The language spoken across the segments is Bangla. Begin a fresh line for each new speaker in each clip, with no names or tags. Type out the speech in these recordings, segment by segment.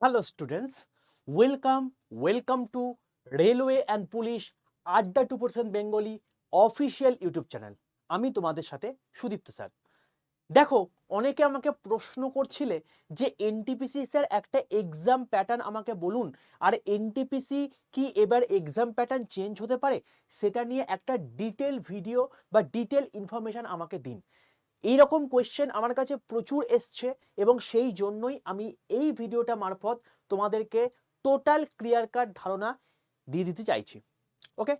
Hello students, welcome to railway and police আড্ডা 2% বেঙ্গলি অফিসিয়াল ইউটিউব চ্যানেল। আমি তোমাদের সাথে সুদীপ্ত স্যার। দেখো, অনেকে আমাকে প্রশ্ন করছিলে যে এনটিপিসি স্যার একটা এক্সাম প্যাটার্ন আমাকে বলুন, আর এনটিপিসি কি এবার এক্সাম প্যাটার্ন চেঞ্জ হতে পারে, সেটা নিয়ে একটা ডিটেল ভিডিও বা ডিটেল ইনফরমেশন আমাকে দিন। এইরকম কোয়েশ্চেন আমার কাছে প্রচুর এসছে এবং সেই জন্যই আমি এই ভিডিওটা মারফত তোমাদেরকে টোটাল ক্লিয়ার কাট ধারণা দিয়ে দিতে চাইছি। ওকে,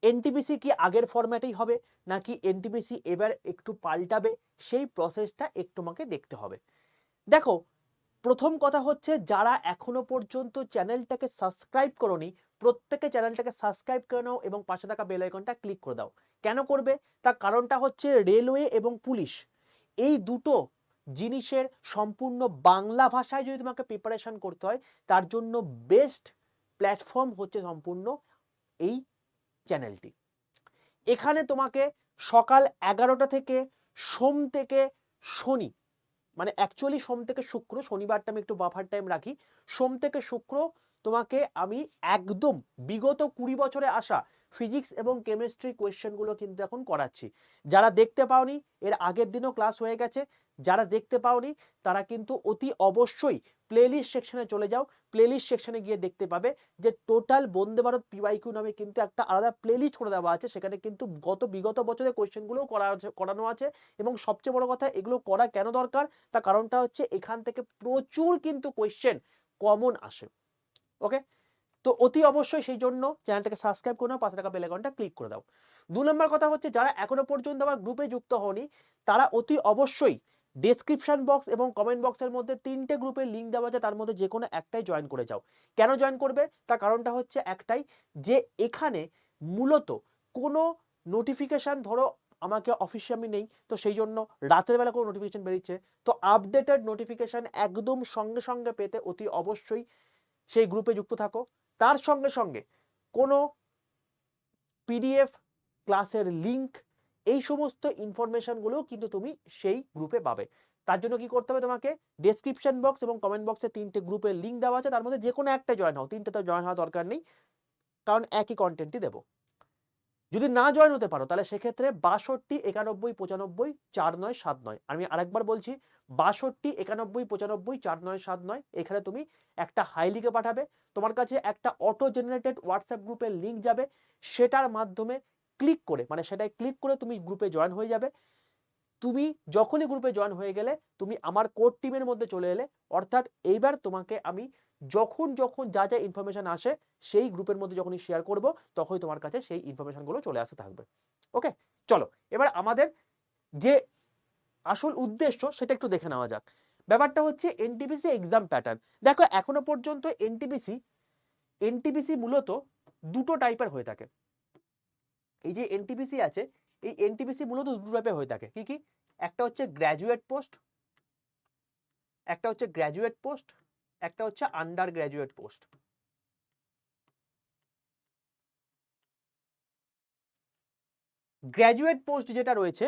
এনটিপিসি কি আগের ফরম্যাটেই হবে নাকি এনটিপিসি এবার একটু পাল্টাবে, সেই প্রসেসটা একটু আমাকে দেখতে হবে। দেখো, প্রথম কথা হচ্ছে, যারা এখনো পর্যন্ত চ্যানেলটাকে সাবস্ক্রাইব করোনি, প্রত্যেকে চ্যানেলটাকে সাবস্ক্রাইব করে নাও এবং পাশে থাকা বেল আইকনটা ক্লিক করে দাও। কেন করবে? তার কারণটা হচ্ছে, রেলওয়ে এবং পুলিশ এই দুটো জিনিসের সম্পূর্ণ বাংলা ভাষায় যদি তোমাকে প্রিপারেশন করতে হয়, তার জন্য বেস্ট প্ল্যাটফর্ম হচ্ছে সম্পূর্ণ এই চ্যানেলটি। এখানে তোমাকে সকাল 11টা থেকে সোম থেকে শনি, মানে অ্যাকচুয়ালি সোম থেকে শুক্র, শনিবারটা আমি একটু বাফার টাইম রাখি, সোম থেকে শুক্র তোমাকে আমি একদম বিগত 20 বছরে আসা ফিজিক্স এবং কেমিস্ট্রি কোয়েশ্চেনগুলো কিন্তু এখন করাচ্ছি। যারা দেখতে পাওনি, এর আগের দিনও ক্লাস হয়ে গেছে। যারা দেখতে পাওনি তারা কিন্তু অতি অবশ্যই প্লেলিস্ট সেকশনে চলে যাও। প্লেলিস্ট সেকশনে গিয়ে দেখতে পাবে যে টোটাল বন্দে ভারত পিওয়াইকিউ নামে কিন্তু একটা আলাদা প্লেলিস্ট করে দেওয়া আছে। সেখানে কিন্তু বিগত বছরের কোয়েশ্চেনগুলোও করানো আছে। এবং সবচেয়ে বড় কথা, এগুলো করা কেন দরকার, তার কারণটা হচ্ছে এখান থেকে প্রচুর কিন্তু কোয়েশ্চেন কমন আসে। ওকে, তো অতি অবশ্যই সেই জন্য চ্যানেলটাকে সাবস্ক্রাইব করে নাও, পাশে থাকা বেল আইকনটা ক্লিক করে দাও। 2 নম্বর কথা হচ্ছে, যারা এখনো পর্যন্ত আমার গ্রুপে যুক্ত হওনি, তারা অতি অবশ্যই ডেসক্রিপশন বক্স এবং কমেন্ট বক্সের মধ্যে 3টে গ্রুপের লিঙ্ক দেওয়া আছে, তার মধ্যে যে কোনো একটাই জয়েন করে যাও। কেন জয়েন করবে? তার কারণটা হচ্ছে একটাই, যে এখানে মূলত কোনো নোটিফিকেশান, ধরো আমাকে অফিসে আমি নেই, তো সেই জন্য রাতের বেলা কোনো নোটিফিকেশান বেরিয়েছে, তো আপডেটেড নোটিফিকেশান একদম সঙ্গে সঙ্গে পেতে অতি অবশ্যই সেই গ্রুপে যুক্ত থাকো। তার সঙ্গে সঙ্গে কোনো পিডিএফ, ক্লাসের লিঙ্ক, এই সমস্ত ইনফরমেশনগুলো কিন্তু তুমি সেই গ্রুপে পাবে। তার জন্য কি করতে হবে? তোমাকে ডেসক্রিপশন বক্স এবং কমেন্ট বক্সে 3টে গ্রুপের লিঙ্ক দেওয়া আছে, তার মধ্যে যে কোনো একটা জয়েন হও। 3টেতে জয়েন হওয়ার দরকার নেই, কারণ একই কন্টেন্টই দেবো। যদি না জয়েন হতে পারো, তাহলে সেক্ষেত্রে 62 91 95 4979, আমি আরেকবার বলছি, 62 91 95 4979, এখানে তুমি একটা হাই লিখে পাঠাবে। তোমার কাছে একটা অটো জেনারেটেড হোয়াটসঅ্যাপ গ্রুপের লিঙ্ক যাবে, সেটার মাধ্যমে ক্লিক করে, মানে সেটাই ক্লিক করে তুমি গ্রুপে জয়েন হয়ে যাবে। তুমি যখনই গ্রুপে জয়েন হয়ে গেলে, তুমি আমার কোর টিমের মধ্যে চলে এলে, অর্থাৎ এইবার তোমাকে আমি যখন যখন যা যা ইনফরমেশন আসে সেই গ্রুপের মধ্যে যখনই শেয়ার করব, তখনই তোমার কাছে সেই ইনফরমেশনগুলো চলে আসতে থাকবে। ওকে, চলো এবার আমাদের যে আসল উদ্দেশ্য সেটা একটু দেখে নেওয়া যাক। ব্যাপারটা হচ্ছে এনটিপিসি এক্সাম প্যাটার্ন। দেখো, এখনো পর্যন্ত এনটিপিসি মূলত দুটো টাইপের হয়ে থাকে। এই যে এনটিপিসি আছে, এই এনটিপিসি মূলত দুটো টাইপের হয়ে থাকে। কি কি? একটা হচ্ছে গ্র্যাজুয়েট পোস্ট, একটা হচ্ছে under graduate post. Graduate post যেটা রয়েছে,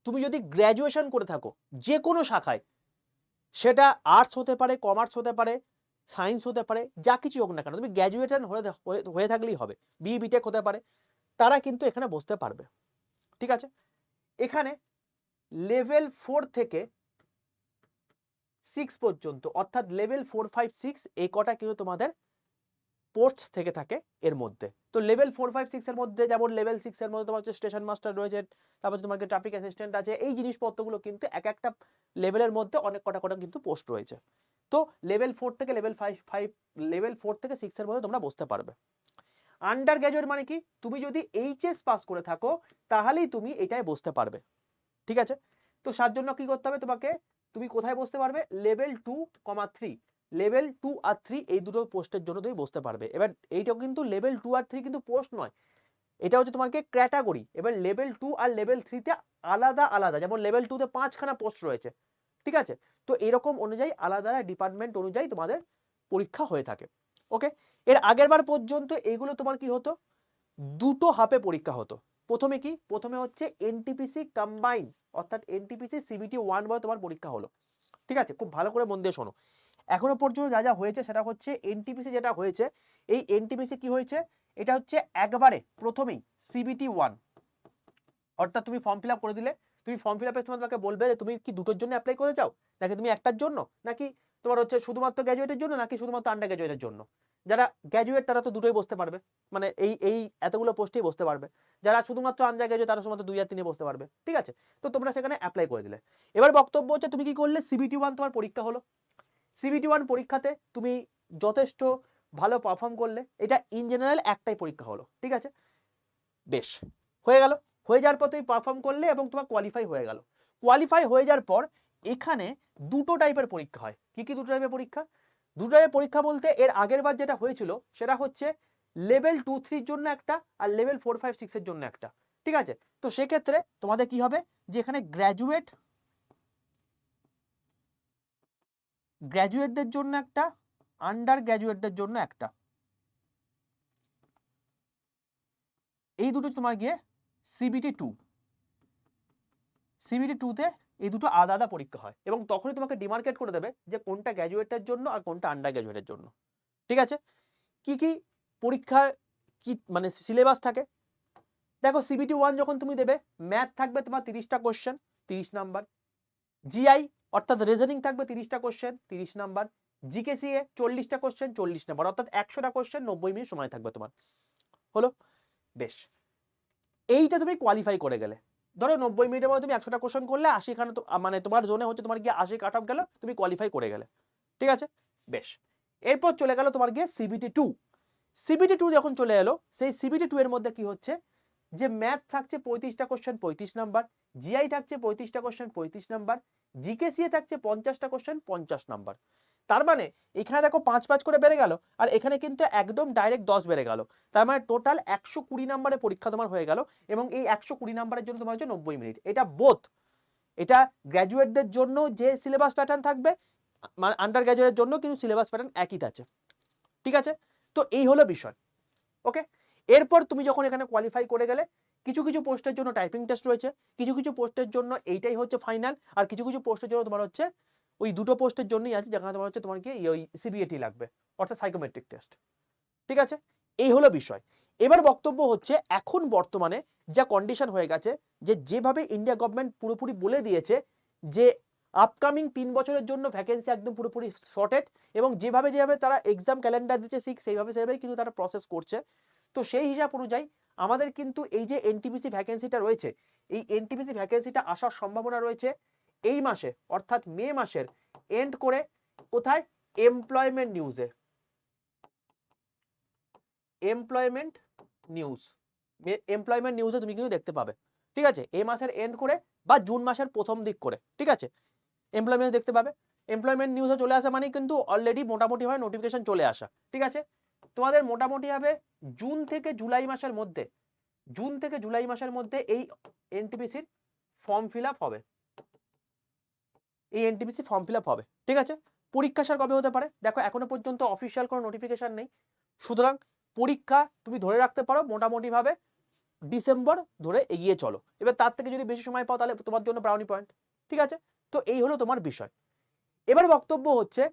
তুমি যদি গ্র্যাজুয়েশন করে থাকো যে কোনো শাখায়, সেটা আর্টস হতে পারে, কমার্স হতে পারে, সায়েন্স হতে পারে, যা কিছু হোক না কেন, তুমি গ্র্যাজুয়েশন হয়ে থাকলেই হবে। বিটেক হতে পারে, তারা কিন্তু এখানে বসতে পারবে। ঠিক আছে, এখানে লেভেল 4 থেকে 6 পর্যন্ত, অর্থাৎ লেভেল 4 5 6 এই কটা কিন্তু তোমাদের পোস্ট থেকে থাকে এর মধ্যে। তো লেভেল 4 5 6 এর মধ্যে, যেমন লেভেল 6 এর মধ্যে তোমার হচ্ছে স্টেশন মাস্টার রয়েছে, তারপর তোমার ট্রাফিক অ্যাসিস্ট্যান্ট আছে, এই জিনিসপত্রগুলো কিন্তু এক একটা লেভেলের মধ্যে অনেক কটা কিন্তু পোস্ট রয়েছে। তো লেভেল 4 থেকে লেভেল 4 থেকে 6 এর মধ্যে তোমরা বসতে পারবে। আন্ডার গ্র্যাজুয়েট মানে কি? তুমি যদি এইচএস পাস করে থাকো, তাহলেই তুমি এটাই বসতে পারবে। ঠিক আছে, তো তার জন্য কি করতে হবে তোমাকে? তুমি কোথায় বসতে পারবে? লেভেল 2, 3, লেভেল 2 আর 3 এই দুটো পোস্টের জন্য তুমি বসতে পারবে। এবার এইটাও কিন্তু লেভেল 2 আর 3 কিন্তু পোস্ট নয়, এটা হচ্ছে তোমাকে ক্যাটাগরি। এবার লেভেল 2 আর লেভেল 3 তে আলাদা আলাদা, যেমন লেভেল 2 তে 5খানা পোস্ট রয়েছে। ঠিক আছে, তো এরকম অনুযায়ী আলাদা ডিপার্টমেন্ট অনুযায়ী তোমাদের পরীক্ষা হয়ে থাকে। ওকে, এর আগের বার পর্যন্ত এইগুলো তোমার কি হতো? দুটো হাফে পরীক্ষা হতো। প্রথমে কি? প্রথমে হচ্ছে এনটিপিসি কম্বাইন, অর্থাৎ এনটিপিসি সিবিটি 1 বলে তোমার পরীক্ষা হলো। ঠিক আছে, খুব ভালো করে মন দিয়ে শোনো। এখনো পর্যন্ত যা যা হয়েছে সেটা হচ্ছে এনটিপিসি যেটা হয়েছে, এই এনটিপিসি কি হয়েছে, এটা হচ্ছে একবারে প্রথমেই সিবিটি 1, অর্থাৎ তুমি ফর্ম ফিল আপ করে দিলে, তুমি ফর্ম ফিল আপের সময় তোমাকে বলবে যে তুমি কি দুটোর জন্য অ্যাপ্লাই করে চাও, নাকি তুমি একটার জন্য, নাকি তোমার হচ্ছে শুধুমাত্র গ্র্যাজুয়েটের জন্য, নাকি শুধুমাত্র আন্ডার গ্র্যাজুয়েটের জন্য। যারা গ্র্যাজুয়েট তারা তো দুটোই বসতে পারবে, মানে এই এতগুলো পোস্টেই বসতে পারবে। যারা শুধুমাত্র আন্ডার গ্র্যাজুয়েট তারা শুধুমাত্র 2 আর 3 বসতে পারবে, ঠিক আছে। তো তোমরা সেখানে অ্যাপ্লাই করে দিলে। এবার বক্তব্য হচ্ছে তুমি কি করলে, সিবিটি 1 তোমার পরীক্ষা হলো, সিবিটি 1 পরীক্ষাতে তুমি যথেষ্ট ভালো পারফর্ম করলে, এটা ইন জেনারেল একটাই পরীক্ষা হলো, ঠিক আছে, বেশ হয়ে গেল। হয়ে যাওয়ার পর তুমি পারফর্ম করলে এবং তোমার কোয়ালিফাই হয়ে গেল। কোয়ালিফাই হয়ে যাওয়ার পর এখানে দুটো টাইপের পরীক্ষা হয়। কি কি দুটো টাইপের পরীক্ষা? দুটো টাইপের পরীক্ষা বলতে এর আগের বার যেটা হয়েছিল সেটা হচ্ছে লেভেল 2-3 জন্য একটা আর লেভেল 4-5-6 এর জন্য একটা, ঠিক আছে। তো সেক্ষেত্রে তোমাদের কি হবে, যে এখানে গ্র্যাজুয়েটদের জন্য একটা, আন্ডার গ্র্যাজুয়েটদের জন্য একটা, এই দুটো তোমার গিয়ে সিবিটি 2, সিবিটি 2তে এই দুটো আলাদা আলাদা পরীক্ষা হয় এবং তখনই তোমাকে ডিমার্কেট করে দেবে যে কোনটা গ্র্যাজুয়েটের জন্য আর কোনটা আন্ডার গ্র্যাজুয়েটের জন্য, ঠিক আছে। কি কি পরীক্ষার কি মানে সিলেবাস থাকে দেখো, সিবিটি 1 যখন তুমি দেবে, ম্যাথ থাকবে তোমার 30টা কোশ্চেন 30 নাম্বার, জিআই অর্থাৎ রিজনিং থাকবে 30টা কোশ্চেন 30 নাম্বার, জিকেসিএ 40টা কোশ্চেন 40 নাম্বার, অর্থাৎ 100টা কোশ্চেন 90 মিনিট সময় থাকবে তোমার, হলো, বেশ। এইটা তুমি কোয়ালিফাই করে গেলে, ধরো 90 মিনিটের মধ্যে তুমি 100টা কোশ্চেন করলে 80 খানে মানে তোমার জোনে হচ্ছে তোমার গিয়ে 80 কাট অফ গেল, তুমি কোয়ালিফাই করে গেলে, ঠিক আছে, বেশ। এরপর চলে গেল তোমার গিয়ে সিবিটি 2, সিবিটি 2 যখন চলে এলো, সেই সিবিটি 2 এর মধ্যে কি হচ্ছে, যে ম্যাথ থাকছে 35টা কোশ্চেন 35 নাম্বার, জিআই থাকছে 35টা কোশ্চেন 35 নাম্বার, জিকেসিএ থাকছে 50টা কোশ্চেন 50 নাম্বার। তার মানে এখানে দেখো 5 করে বেড়ে গেল, আর এখানে কিন্তু একদম ডাইরেক্ট 10 বেড়ে গেল। তার মানে টোটাল 120 নাম্বারের পরীক্ষা তোমার হয়ে গেল এবং এই 120 নাম্বারের জন্য তোমার হচ্ছে 90 মিনিট। এটা বোথ, এটা গ্র্যাজুয়েটদের জন্য যে সিলেবাস প্যাটার্ন থাকবে, মানে আন্ডার গ্র্যাজুয়েটের জন্য কিন্তু সিলেবাস প্যাটার্ন একই আছে, ঠিক আছে। তো এই হলো বিষয়, ওকে। এরপর তুমি যখন এখানে কোয়ালিফাই করে গেলে, কিছু কিছু পোস্টের জন্য টাইপিং টেস্ট রয়েছে, কিছু কিছু পোস্টের জন্য এইটাই হচ্ছে ফাইনাল, আর কিছু কিছু পোস্টের জন্য তোমার হচ্ছে ওই দুটো পোস্টের জন্যই আছে যেখানে তোমার হচ্ছে তোমার কি ওই সিবিএটি লাগবে, অর্থাৎ সাইকোমেট্রিক টেস্ট, ঠিক আছে। এই হলো বিষয়। এবার বক্তব্য হচ্ছে এখন বর্তমানে যা কন্ডিশন হয়ে গেছে, যে যেভাবে ইন্ডিয়া গভর্নমেন্ট পুরোপুরি বলে দিয়েছে যে আপকামিং 3 বছরের জন্য ভ্যাকেন্সি একদম পুরোপুরি শর্টেড, এবং যেভাবে যেভাবে তারা এক্সাম ক্যালেন্ডার দিচ্ছে সেইভাবেই কিন্তু তারা প্রসেস করছে। তো সেই হিসাব অনুযায়ী আমাদের কিন্তু এই যে এনটিপিসি ভ্যাকেন্সিটা রয়েছে, এই এনটিপিসি ভ্যাকেন্সিটা আসার সম্ভাবনা রয়েছে এই মাসে, অর্থাৎ মে মাসের এন্ড করে, কোথায়, এমপ্লয়মেন্ট নিউজে, এমপ্লয়মেন্ট নিউজে তুমি কিন্তু দেখতে পাবে, ঠিক আছে, এই মাসের এন্ড করে বা জুন মাসের প্রথম দিক করে, ঠিক আছে, এমপ্লয়মেন্ট দেখতে পাবে। এমপ্লয়মেন্ট নিউজে চলে আসা মানে কিন্তু অলরেডি মোটামুটি ভাবে নোটিফিকেশন চলে আসা, ঠিক আছে। তোমাদের মোটামুটি ভাবে জুন থেকে জুলাই মাসের মধ্যে এই এনটিপিসির ফর্ম ফিল আপ হবে, এই এনটিপিসি ফর্ম ফিল আপ হবে, ঠিক আছে। পরীক্ষা স্যার কবে হতে পারে দেখো, এখনো পর্যন্ত অফিসিয়াল কোনো নোটিফিকেশন নেই, সুতরাং পরীক্ষা তুমি ধরে রাখতে পারো মোটামুটি ভাবে ডিসেম্বর ধরে এগিয়ে চলো। এবার তার থেকে যদি বেশি সময় পাও তাহলে তোমার জন্য ব্রাউনি পয়েন্ট, ঠিক আছে। তো এই হলো তোমার বিষয়। এবার বক্তব্য হচ্ছে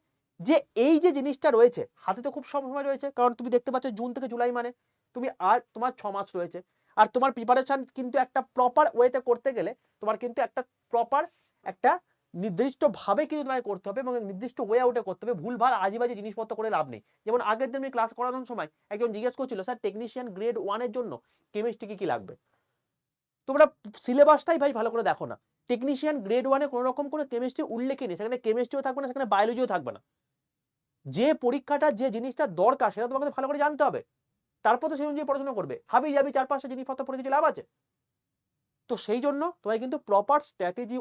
যে এই যে জিনিসটা রয়েছে হাতে তো খুব সময় রয়েছে, কারণ তুমি দেখতে পাচ্ছ জুন থেকে জুলাই মানে তুমি আর তোমার 6 মাস রয়েছে, আর তোমার প্রিপারেশন কিন্তু একটা প্রপার ওয়েতে করতে গেলে তোমার কিন্তু একটা প্রপার একটা নির্দিষ্টভাবে কিন্তু তোমাকে করতে হবে এবং নির্দিষ্ট ওয়ে আউটে করতে হবে, ভুলভাল আজেবাজে জিনিসপত্র করে লাভ নেই। যেমন আগের দিন আমি ক্লাস করানোর সময় একজন জিজ্ঞেস করছিল, স্যার টেকনিশিয়ান গ্রেড 1 এর জন্য কেমিস্ট্রি কি লাগবে, তোমরা সিলেবাসটাই ভাই ভালো করে দেখো না। টেকনিশিয়ান গ্রেড 1 এ কোনো রকম কোনো কেমিস্ট্রি উল্লেখই নেই, সেখানে কেমিস্ট্রিও থাকবে না, সেখানে বায়োলজিও থাকবে না। যে পরীক্ষাটা যে জিনিসটা দরকার সেটা তোমাকে ভালো করে জানতে হবে, তারপর তো সেই অনুযায়ী পড়াশোনা করবে। হাবি যাবি 4-5টা জিনিসপত্র পড়ে কিছু লাভ আছে? তো সেই জন্য তোমায় কিন্তু প্রপার স্ট্র্যাটেজি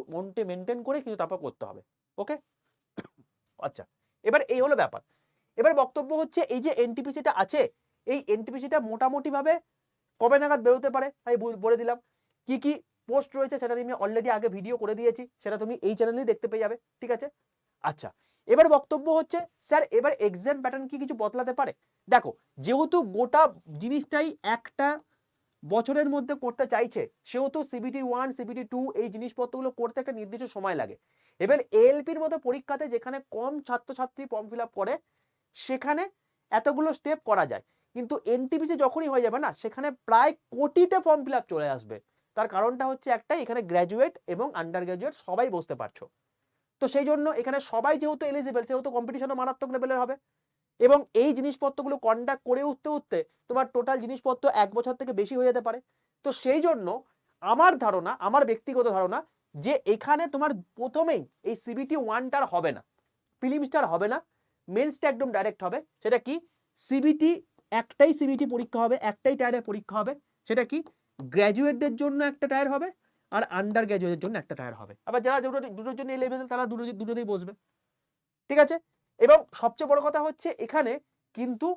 মেনটেন করে কিন্তু তারপর করতে হবে, ওকে। আচ্ছা, এবার এই হলো ব্যাপার। এবার বক্তব্য হচ্ছে এই যে এনটিপিসিটা আছে, এই এনটিপিসিটা মোটামুটি ভাবে কবে নাগাদ বেরোতে পারে আমি বলে দিলাম। কি কি পোস্ট রয়েছে সেটা আমি অলরেডি আগে ভিডিও করে দিয়েছি, সেটা তুমি এই চ্যানেলেই দেখতে পেয়ে যাবে, ঠিক আছে। আচ্ছা, এবার বক্তব্য হচ্ছে স্যার এবার এক্সাম প্যাটার্ন কি কিছু বদলাতে পারে? দেখো, যেহেতু গোটা জিনিসটাই একটা বছরের মধ্যে করতে চাইছে, সেহেতু সিবিটি 1 সিবিটি 2 এই জিনিসপত্রগুলো করতে একটা নির্দিষ্ট সময় লাগে। এবার এএলপির মতো পরীক্ষাতে যেখানে কম ছাত্রছাত্রী ফর্ম ফিল আপ করে সেখানে এতগুলো স্টেপ করা যায়, কিন্তু এনটিপিসি যখনই হয়ে যাবে না সেখানে প্রায় কোটিতে ফর্ম ফিল আপ চলে আসবে। তার কারণটা হচ্ছে একটাই, এখানে গ্র্যাজুয়েট এবং আন্ডার গ্র্যাজুয়েট সবাই বসতে পারছো। তো সেই জন্য এখানে সবাই যেহেতু এলিজিবল সেহেতু কম্পিটিশনও মারাত্মক লেভেলের হবে। এবং এই জিনিসপত্রগুলো কন্ডাক্ট করে উঠতে উঠতে তোমার টোটাল জিনিসপত্র 1 বছর থেকে বেশি হয়ে যেতে পারে। তো সেই জন্য আমার ধারণা, আমার ব্যক্তিগত ধারণা, যে এখানে তোমার প্রথমেই এই সিবিটি 1টার হবে না, প্রিলিমসটার হবে না, মেন্সটা একদম ডাইরেক্ট হবে। সেটা কি, সিবিটি একটাই সিবিটি পরীক্ষা হবে, একটাই টায়ারের পরীক্ষা হবে। সেটা কি, গ্র্যাজুয়েটদের জন্য একটা টায়ার হবে আর আন্ডার গ্র্যাজুয়েটের জন্য একটা টায়ার হবে। আবার যারা দুটোর জন্য এলিজিবল তারা দুটোতেই বসবে। ঠিক আছে। এবং সবচেয়ে বড় কথা হচ্ছে এখানে কিন্তু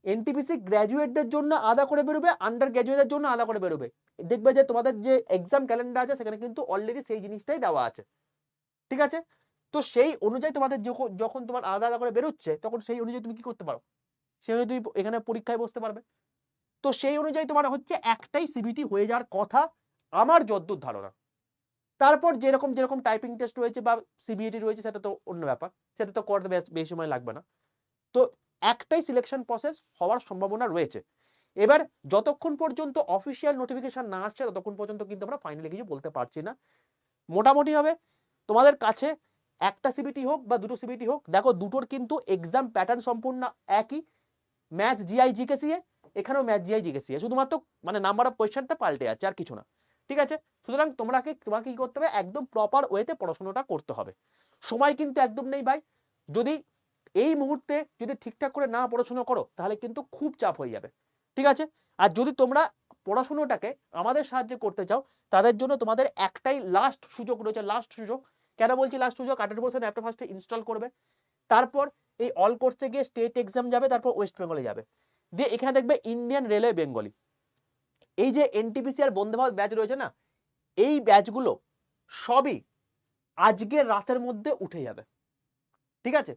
এনটিপিসি গ্র্যাজুয়েটদের জন্য আলাদা করে বেরোবে, আন্ডার গ্র্যাজুয়েটের জন্য আলাদা করে বেরোবে। দেখবে যে তোমাদের যে এক্সাম ক্যালেন্ডার আছে সেখানে কিন্তু অলরেডি সেই জিনিসটাই দেওয়া আছে। ঠিক আছে। তো সেই অনুযায়ী তোমাদের যখন তোমার আলাদা আলাদা করে বেরোচ্ছে তখন সেই অনুযায়ী তুমি কি করতে পারো, সেই অনুযায়ী তুমি এখানে পরীক্ষায় বসতে পারবে। তো সেই অনুযায়ী তোমার হচ্ছে একটাই সিবিটি হয়ে যাওয়ার কথা আমার যদ্দূর ধারণা। তারপর যেরকম যেরকম টাইপিং টেস্ট রয়েছে বা সিবিএটি রয়েছে সেটা তো অন্য ব্যাপার, সেটা তো করতে বেশি সময় লাগবে না। তো একটাই সিলেকশন প্রসেস হওয়ার সম্ভাবনা রয়েছে। এবার যতক্ষণ পর্যন্ত অফিসিয়াল নোটিফিকেশন না আসছে ততক্ষণ পর্যন্ত কিন্তু আমরা ফাইনালি কিছু বলতে পারছি না। মোটামুটি হবে তোমাদের কাছে একটা সিবিটি হোক বা দুটো সিবিটি হোক, দেখো দুটোর কিন্তু এক্সাম প্যাটার্ন সম্পূর্ণ একই, ম্যাথ জিআই জিকেসিএ, এখানেও ম্যাথ জিআই জিকেসিএ, শুধুমাত্র মানে নাম্বার অফ কোয়েশ্চেনটা পাল্টে যাচ্ছে আর কিছু না। ঠিক আছে। সুতরাং তোমাকে কি করতে হবে, একদম প্রপার ওয়েতে পড়াশোনাটা করতে হবে। সময় কিন্তু একদম নেই ভাই। যদি এই মুহূর্তে যদি ঠিকঠাক করে না পড়াশোনা করো তাহলে কিন্তু খুব চাপ হয়ে যাবে। ঠিক আছে। আর যদি তোমরা পড়াশোনাটাকে আমাদের সাহায্যে করতে চাও তাদের জন্য তোমাদের একটাই লাস্ট সুযোগ রয়েছে, লাস্ট সুযোগ। কেন বলছি লাস্ট সুযোগ, 18% অ্যাপটা ফার্স্টে ইনস্টল করবে, তারপর এই অল কোর্সে গিয়ে স্টেট এক্সাম যাবে, তারপর ওয়েস্ট বেঙ্গলে যাবে, দিয়ে এখানে দেখবে ইন্ডিয়ান রেলওয়ে বেঙ্গলি, এই যে এনটিপিসি আর বন্দে ভারত ব্যাচ রয়েছে না, এই ব্যাচগুলো সবই আজকের রাতের মধ্যে উঠে যাবে। ঠিক আছে।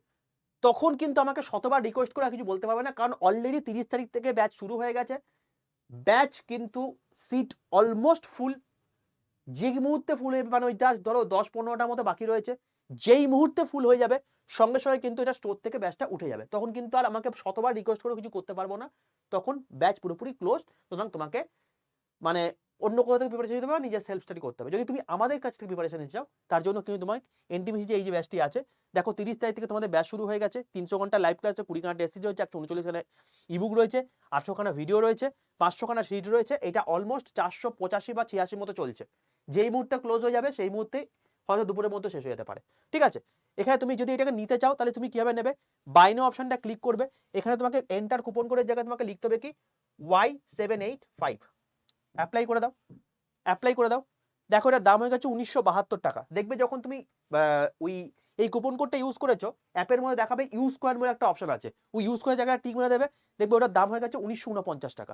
তখন কিন্তু আমাকে শতবার রিকোয়েস্ট করে কিছু বলতে পারবে না, কারণ অলরেডি 30 তারিখ থেকে ব্যাচ শুরু হয়ে গেছে। ব্যাচ কিন্তু সিট অলমোস্ট ফুল। যে মুহূর্তে ফুল হয়ে মানে ওই ধরো 10-15টার মতো বাকি রয়েছে, যেই মুহূর্তে ফুল হয়ে যাবে সঙ্গে সঙ্গে কিন্তু এটা স্টোর থেকে ব্যাচটা উঠে যাবে। তখন কিন্তু আর আমাকে শতবার রিকোয়েস্ট করে কিছু করতে পারবো না, তখন ব্যাচ পুরোপুরি ক্লোজ। সুতরাং তোমাকে মানে অন্য কোথাও থেকে প্রিপারেশন নিতে পারো, নিজের সেলফ স্টাডি করতে হবে। যদি তুমি আমাদের কাছ থেকে প্রিপারেশন নিতে চাও তার জন্য কিন্তু তোমার এনটিপিসি যে এই যে ব্যাচটি আছে, দেখো 30 তারিখ থেকে তোমাদের ব্যাচ শুরু হয়ে গেছে। 300 ঘন্টা লাইভ ক্লাস আছে, 20 খানা টেস্ট সিরিজ রয়েছে, 139 খানা ইবুক রয়েছে, 800 খানা ভিডিও রয়েছে, 500 খানা সিট রয়েছে। এটা অলমোস্ট 485 বা 86 মতো চলছে। যেই মুহূর্তে ক্লোজ হয়ে যাবে সেই মুহূর্তে হয়তো দুপুরের মধ্যে শেষ হয়ে যেতে পারে। ঠিক আছে। এখানে তুমি যদি এটাকে নিতে চাও তাহলে তুমি কিভাবে নেবে, বাই নাও অপশনটা ক্লিক করবে। এখানে তোমাকে এন্টার কুপন কোডের জায়গায় তোমাকে লিখতে হবে কি Y785, অ্যাপ্লাই করে দাও। অ্যাপ্লাই করে দাও। দেখো এটার দাম হয়ে গেছে 1972 টাকা। দেখবে যখন তুমি ওই এই কুপন কোডটা ইউজ করেছো, অ্যাপের মধ্যে দেখাবে ইউজ কয়েন বলে একটা অপশন আছে, ওই ইউজ কয়েন জায়গায় টিক মেরে দেবে, দেখবে ওটার দাম হয়ে গেছে 1949 টাকা।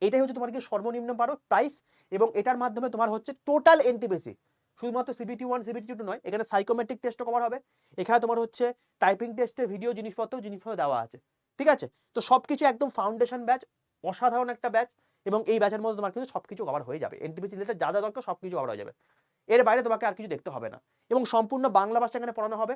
এটাই হচ্ছে তোমার কি সর্বনিম্ন প্রাইস। এবং এটার মাধ্যমে তোমার হচ্ছে টোটাল এনটিপিসি, শুধুমাত্র সিবিটি 1 সিবিটি 2 নয়, এখানে সাইকোমেট্রিক টেস্টও কভার হবে, এখানে তোমার হচ্ছে টাইপিং টেস্টের ভিডিও জিনিসপত্র দেওয়া আছে। ঠিক আছে। তো সবকিছু একদম ফাউন্ডেশন ব্যাচ, অসাধারণ একটা ব্যাচ। এবং এই ব্যাচের মধ্যে তোমার কিন্তু সবকিছু কভার হয়ে যাবে, এনটিপিসি রিলেটেড যা যা দরকার সবকিছু কভার হয়ে যাবে। এর বাইরে তোমাকে আর কিছু দেখতে হবে না। এবং সম্পূর্ণ বাংলা ভাষা এখানে পড়ানো হবে,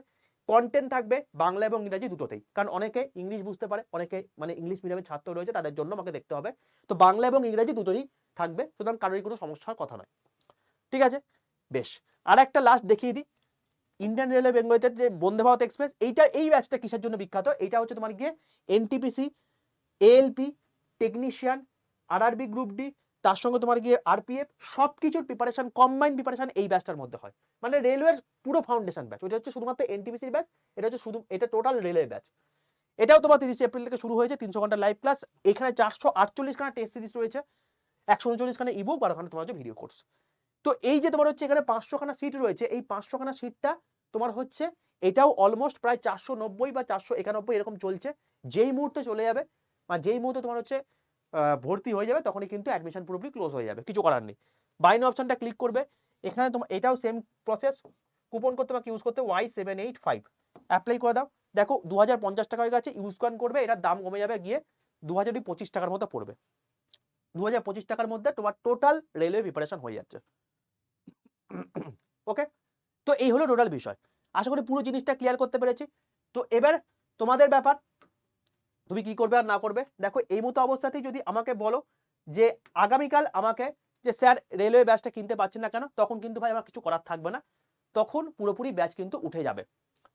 কন্টেন্ট থাকবে বাংলা এবং ইংরাজি দুটোতেই, কারণ অনেকে ইংলিশ বুঝতে পারে, অনেকে মানে ইংলিশ মিডিয়ামের ছাত্র রয়েছে, তাদের জন্য আমাকে দেখতে হবে। তো বাংলা এবং ইংরাজি দুটোই থাকবে, সুতরাং কারোরই কোনো সমস্যার কথা নয়। ঠিক আছে। বেশ, আর একটা লাস্ট দেখিয়ে দিই, ইন্ডিয়ান রেলওয়ে বেঙ্গলিতে যে বন্দে ভারত এক্সপ্রেস, এই ব্যাচটা কিসের জন্য বিখ্যাত, এইটা হচ্ছে তোমার গিয়ে NTPC, ALP, technician, RRB group D, তার সঙ্গে তোমার গিয়ে আরপিএফ, সবকিছুর প্রিপারেশন, কম্বাইন্ড প্রিপারেশন এই ব্যাচটার মধ্যে হয়। মানে রেলওয়ের পুরো ফাউন্ডেশন ব্যাচ, ওটা হচ্ছে শুধুমাত্র এনটিপিসির ব্যাচ, এটা টোটাল রেলওয়ে ব্যাচ। এটাও তোমার 30 এপ্রিল থেকে শুরু হয়েছে, 300 ঘন্টা লাইভ ক্লাস, এখানে 448 খানা টেস্ট সিরিজ রয়েছে, 139 খানা ইবুক, 12 খানা তোমার হচ্ছে ভিডিও কোর্স। তো এই যে তোমার হচ্ছে এখানে 500 খানা সিট রয়েছে, এই 500 খানা সিটটা তোমার হচ্ছে এটাও অলমোস্ট প্রায় 490 বা 491 এরকম চলছে। যেই মুহূর্তে চলে যাবে বা যেই মুহূর্তে তোমার হচ্ছে ভর্তি হয়ে যাবে তখনই কিন্তু অ্যাডমিশন পুরোপুরি ক্লোজ হয়ে যাবে, কিছু করার নেই। বাই নাও অপশনটা ক্লিক করবে, এখানে তোমার এটাও সেম প্রসেস, কুপন কোড তোমাকে ইউজ করতে Y785, অ্যাপ্লাই করে দাও। দেখো 2050 টাকা হয়ে গেছে, ইউজ কয়েন করবে, এটার দাম কমে যাবে গিয়ে 2025 টাকার মতো পড়বে। 2025 টাকার মধ্যে তোমার টোটাল রেলওয়ে প্রিপারেশন হয়ে যাচ্ছে। ওকে। তো এই হলো টোটাল বিষয়। আশা করি পুরো জিনিসটা ক্লিয়ার করতে পেরেছি। তো এবার তোমাদের ব্যাপার, তুমি কি করবে আর না করবে। দেখো এই মতো অবস্থাতেই যদি আমাকে বলো যে আগামীকাল আমাকে যে স্যার রেলওয়ে ব্যাচটা কিনতে পারছেন না কেন, তখন কিন্তু ভাই আমার কিছু করার থাকবে না, তখন পুরোপুরি ব্যাচ কিন্তু উঠে যাবে।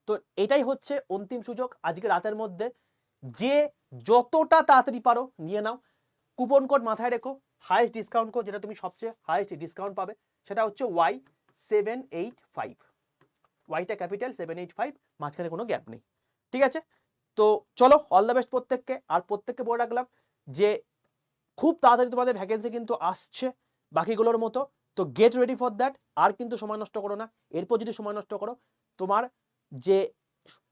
তো এটাই হচ্ছে অন্তিম সুযোগ আজকে রাতের মধ্যে, যে যতটা তাড়াতাড়ি পারো নিয়ে নাও। কুপন কোড মাথায় রেখো, হাইস্ট ডিসকাউন্ট কোড যেটা তুমি সবচেয়ে হাইস্ট ডিসকাউন্ট পাবে সেটা হচ্ছে Y785, ওয়াইটা ক্যাপিটাল 785, মাঝখানে কোনো গ্যাপ নেই, ঠিক আছে। তো চলো, অল দ্য বেস্ট প্রত্যেককে। আর প্রত্যেককে বলে রাখলাম যে খুব তাড়াতাড়ি তোমাদের ভ্যাকেন্সি কিন্তু আসছে বাকিগুলোর মতো, তো গেট রেডি ফর দ্যাট। আর কিন্তু সময় নষ্ট করো না, এরপর যদি সময় নষ্ট করো তোমার যে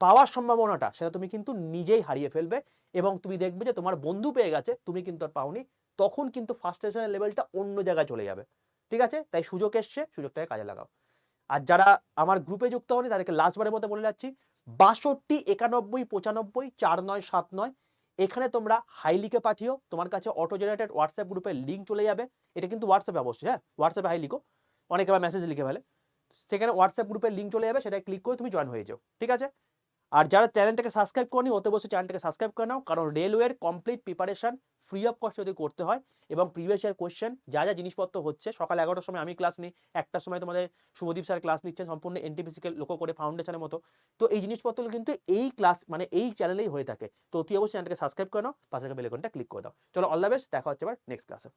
পাওয়ার সম্ভাবনাটা সেটা তুমি কিন্তু নিজেই হারিয়ে ফেলবে, এবং তুমি দেখবে যে তোমার বন্ধু পেয়ে গেছে, তুমি কিন্তু আর পাওনি, তখন কিন্তু ফার্স্টেশনের লেভেলটা অন্য জায়গায় চলে যাবে, ঠিক আছে। তাই সুযোগ এসছে, সুযোগটাকে কাজে লাগাও। আর যারা আমার গ্রুপে যুক্ত হয়নি তাদেরকে লাস্টবারের মতো বলে যাচ্ছি, 62 91 95 49 79, এখানে তোমরা হাই লিখে পাঠিও, তোমার কাছে অটো জেনারেটেড হোয়াটসঅ্যাপ গ্রুপের লিঙ্ক চলে যাবে। এটা কিন্তু হোয়াটসঅ্যাপে অবশ্যই, হ্যাঁ হোয়াটসঅ্যাপে হাই লিখো, অনেকে আবার মেসেজ লিখে ফেলে, সেখানে হোয়াটসঅ্যাপ গ্রুপের লিঙ্ক চলে যাবে, সেটা ক্লিক করে তুমি জয়েন হয়ে যাও, ঠিক আছে। আর যারা চ্যানেলটাকে সাবস্ক্রাইব করনি অত বসে চ্যানেলটাকে সাবস্ক্রাইব করে নাও, কারণ রেলওয়ের complete preparation free of cost যদি করতে হয়, এবং প্রিভিয়াস ইয়ার কোয়েশ্চেন যা যা জিনিসপত্র হচ্ছে, সকাল 11টার সময় আমি ক্লাস নিই, 1টার সময় তোমাদের শুভদীপ স্যার ক্লাস নিচ্ছেন সম্পূর্ণ এনটিপিসিকে লক্ষ্য করে ফাউন্ডেশনের মতো। তো এই জিনিসপত্রগুলো কিন্তু এই ক্লাস মানে এই চ্যানেলেই হয়ে থাকে। তো অতি অবশ্যই চ্যানেলটাকে সাবস্ক্রাইব করে নাও, পাশে বেল আইকনটা ক্লিক করে দাও। চলো, অল দ্য বেস্ট, দেখা হচ্ছে এবার নেক্সট ক্লাসে।